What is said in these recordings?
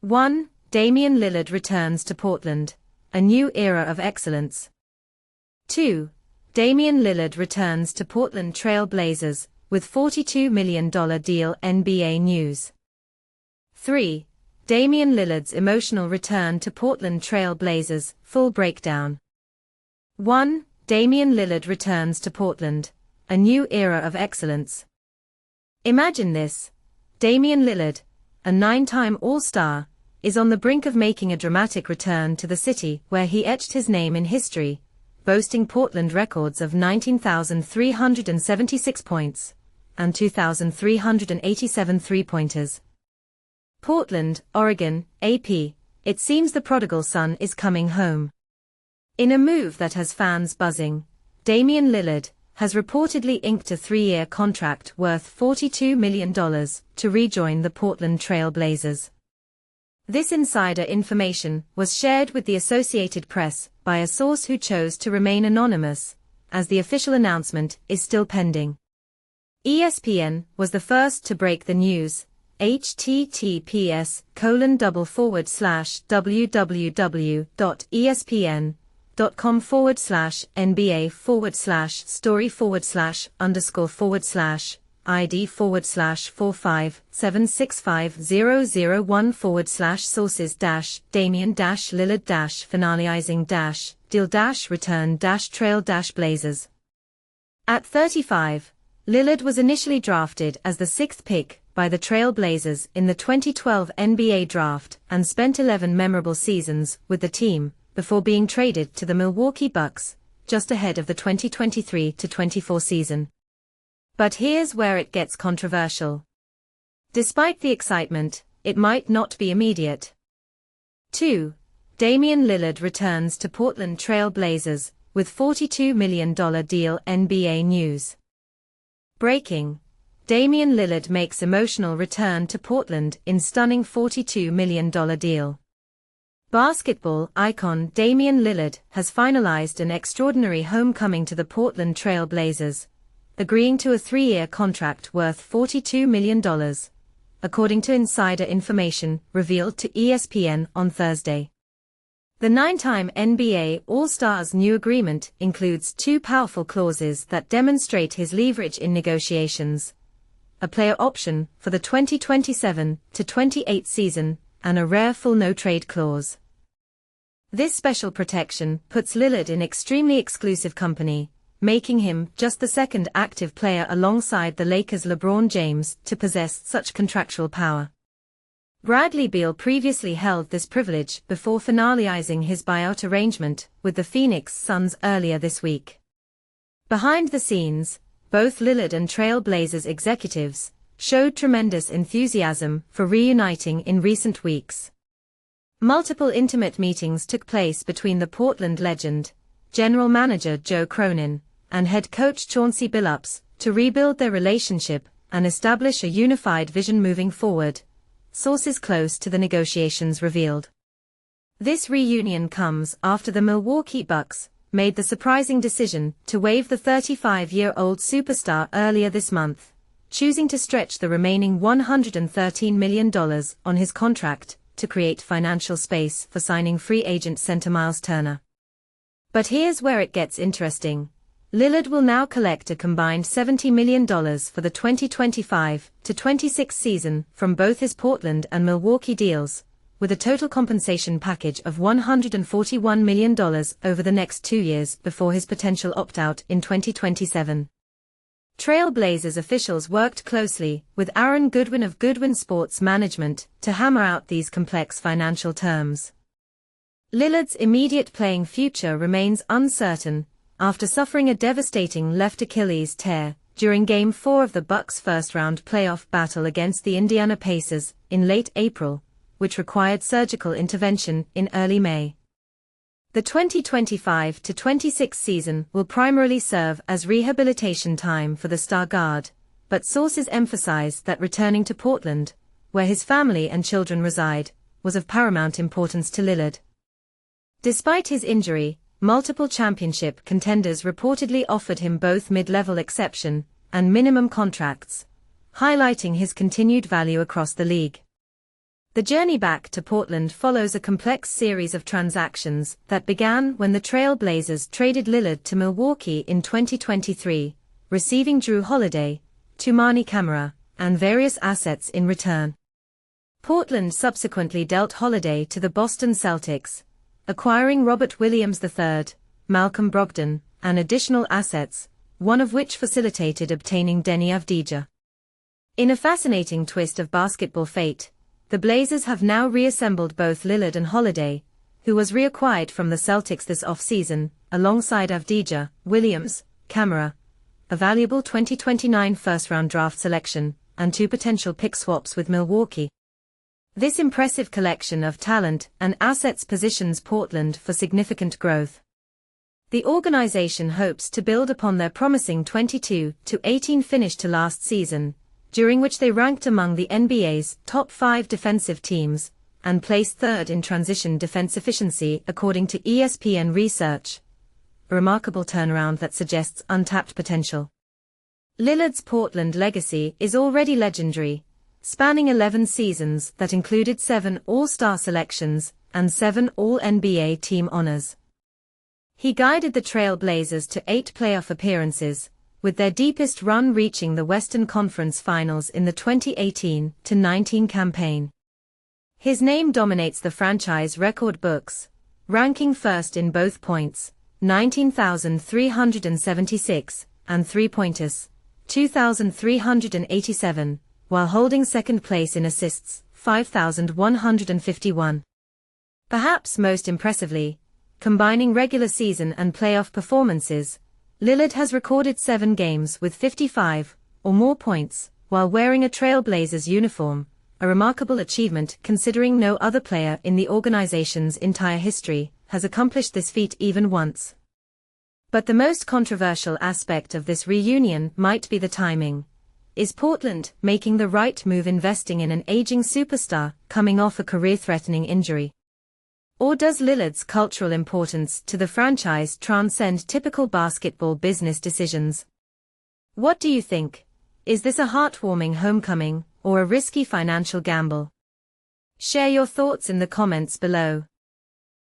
1. Damian Lillard returns to Portland, a new era of excellence. 2. Damian Lillard returns to Portland Trail Blazers with $42 million deal. NBA news. 3. Damian Lillard's emotional return to Portland Trail Blazers, full breakdown. 1. Damian Lillard returns to Portland, a new era of excellence. Imagine this. Damian Lillard, a 9-time All-Star, is on the brink of making a dramatic return to the city where he etched his name in history, boasting Portland records of 19,376 points and 2,387 three-pointers. Portland, Oregon, AP, it seems the prodigal son is coming home. In a move that has fans buzzing, Damian Lillard has reportedly inked a 3-year contract worth $42 million to rejoin the Portland Trail Blazers. This insider information was shared with the Associated Press by a source who chose to remain anonymous, as the official announcement is still pending. ESPN was the first to break the news. https://www.espn.com/NBA/Damian-Lillard-finalizing-deal-return-trail-blazers. At 35, Lillard was initially drafted as the 6th pick by the Trail Blazers in the 2012 NBA draft and spent 11 memorable seasons with the team before being traded to the Milwaukee Bucks just ahead of the 2023-24 season. But here's where it gets controversial. Despite the excitement, it might not be immediate. 2. Damian Lillard returns to Portland Trail Blazers with $42 million deal. NBA news. Breaking. Damian Lillard makes emotional return to Portland in stunning $42 million deal. Basketball icon Damian Lillard has finalized an extraordinary homecoming to the Portland Trail Blazers, agreeing to a 3-year contract worth $42 million, according to insider information revealed to ESPN on Thursday. The 9-time NBA All-Star's new agreement includes 2 powerful clauses that demonstrate his leverage in negotiations: a player option for the 2027-28 season, and a rare full no-trade clause. This special protection puts Lillard in extremely exclusive company, making him just the second active player alongside the Lakers' LeBron James to possess such contractual power. Bradley Beal previously held this privilege before finalizing his buyout arrangement with the Phoenix Suns earlier this week. Behind the scenes, both Lillard and Trail Blazers executives showed tremendous enthusiasm for reuniting in recent weeks. Multiple intimate meetings took place between the Portland legend, general manager Joe Cronin, and head coach Chauncey Billups to rebuild their relationship and establish a unified vision moving forward, sources close to the negotiations revealed. This reunion comes after the Milwaukee Bucks made the surprising decision to waive the 35-year-old superstar earlier this month, choosing to stretch the remaining $113 million on his contract to create financial space for signing free agent center Miles Turner. But here's where it gets interesting. Lillard will now collect a combined $70 million for the 2025-26 season from both his Portland and Milwaukee deals, with a total compensation package of $141 million over the next 2 years before his potential opt-out in 2027. Trail Blazers officials worked closely with Aaron Goodwin of Goodwin Sports Management to hammer out these complex financial terms. Lillard's immediate playing future remains uncertain, after suffering a devastating left Achilles tear during Game 4 of the Bucks' first-round playoff battle against the Indiana Pacers in late April, which required surgical intervention in early May. The 2025-26 season will primarily serve as rehabilitation time for the star guard, but sources emphasize that returning to Portland, where his family and children reside, was of paramount importance to Lillard. Despite his injury, multiple championship contenders reportedly offered him both mid-level exception and minimum contracts, highlighting his continued value across the league. The journey back to Portland follows a complex series of transactions that began when the Trail Blazers traded Lillard to Milwaukee in 2023, receiving Jrue Holiday, Toumani Camara, and various assets in return. Portland subsequently dealt Holiday to the Boston Celtics, acquiring Robert Williams III, Malcolm Brogdon, and additional assets, one of which facilitated obtaining Deni Avdija. In a fascinating twist of basketball fate, the Blazers have now reassembled both Lillard and Holiday, who was reacquired from the Celtics this offseason, alongside Avdija, Williams, Camara, a valuable 2029 first-round draft selection, and 2 potential pick swaps with Milwaukee. This impressive collection of talent and assets positions Portland for significant growth. The organization hopes to build upon their promising 22-18 finish to last season, during which they ranked among the NBA's top 5 defensive teams, and placed 3rd in transition defense efficiency according to ESPN research. A remarkable turnaround that suggests untapped potential. Lillard's Portland legacy is already legendary, spanning 11 seasons that included 7 All-Star selections and 7 All-NBA team honors. He guided the Trail Blazers to 8 playoff appearances, with their deepest run reaching the Western Conference Finals in the 2018-19 campaign. His name dominates the franchise record books, ranking first in both points, 19,376, and three-pointers, 2,387, while holding second place in assists, 5,151. Perhaps most impressively, combining regular season and playoff performances, Lillard has recorded 7 games with 55 or more points while wearing a Trail Blazers uniform, a remarkable achievement considering no other player in the organization's entire history has accomplished this feat even once. But the most controversial aspect of this reunion might be the timing. Is Portland making the right move investing in an aging superstar coming off a career-threatening injury? Or does Lillard's cultural importance to the franchise transcend typical basketball business decisions? What do you think? Is this a heartwarming homecoming or a risky financial gamble? Share your thoughts in the comments below.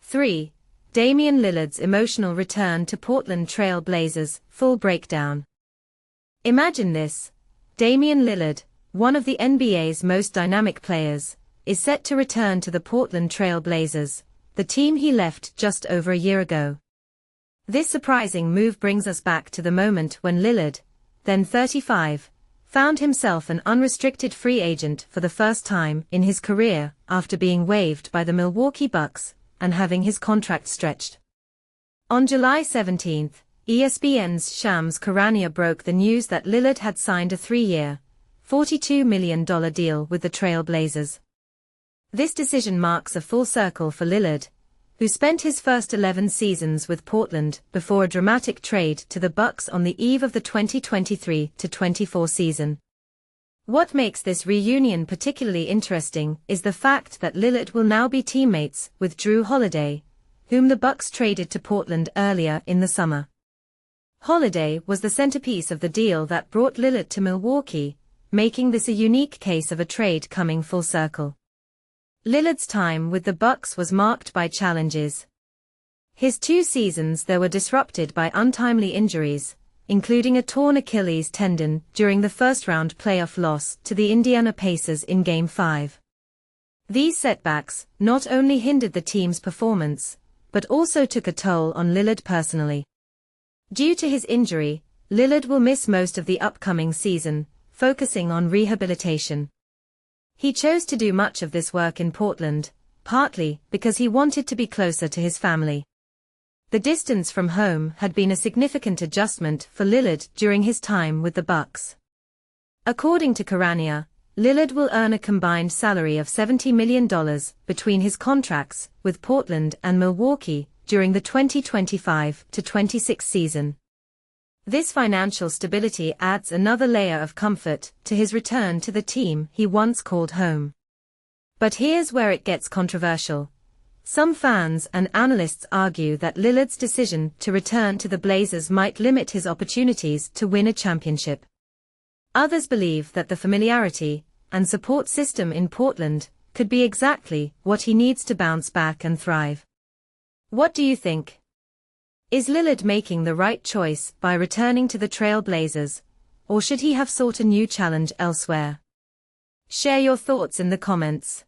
3. Damian Lillard's emotional return to Portland Trail Blazers, full breakdown. Imagine this. Damian Lillard, one of the NBA's most dynamic players, is set to return to the Portland Trail Blazers, the team he left just over a year ago. This surprising move brings us back to the moment when Lillard, then 35, found himself an unrestricted free agent for the first time in his career after being waived by the Milwaukee Bucks and having his contract stretched. On July 17, ESPN's Shams Charania broke the news that Lillard had signed a 3-year, $42 million deal with the Trail Blazers. This decision marks a full circle for Lillard, who spent his first 11 seasons with Portland before a dramatic trade to the Bucks on the eve of the 2023-24 season. What makes this reunion particularly interesting is the fact that Lillard will now be teammates with Jrue Holiday, whom the Bucks traded to Portland earlier in the summer. Holiday was the centerpiece of the deal that brought Lillard to Milwaukee, making this a unique case of a trade coming full circle. Lillard's time with the Bucks was marked by challenges. His 2 seasons there were disrupted by untimely injuries, including a torn Achilles tendon during the first-round playoff loss to the Indiana Pacers in Game 5. These setbacks not only hindered the team's performance, but also took a toll on Lillard personally. Due to his injury, Lillard will miss most of the upcoming season, focusing on rehabilitation. He chose to do much of this work in Portland, partly because he wanted to be closer to his family. The distance from home had been a significant adjustment for Lillard during his time with the Bucks. According to Charania, Lillard will earn a combined salary of $70 million between his contracts with Portland and Milwaukee during the 2025-26 season. This financial stability adds another layer of comfort to his return to the team he once called home. But here's where it gets controversial. Some fans and analysts argue that Lillard's decision to return to the Blazers might limit his opportunities to win a championship. Others believe that the familiarity and support system in Portland could be exactly what he needs to bounce back and thrive. What do you think? Is Lillard making the right choice by returning to the Trail Blazers, or should he have sought a new challenge elsewhere? Share your thoughts in the comments.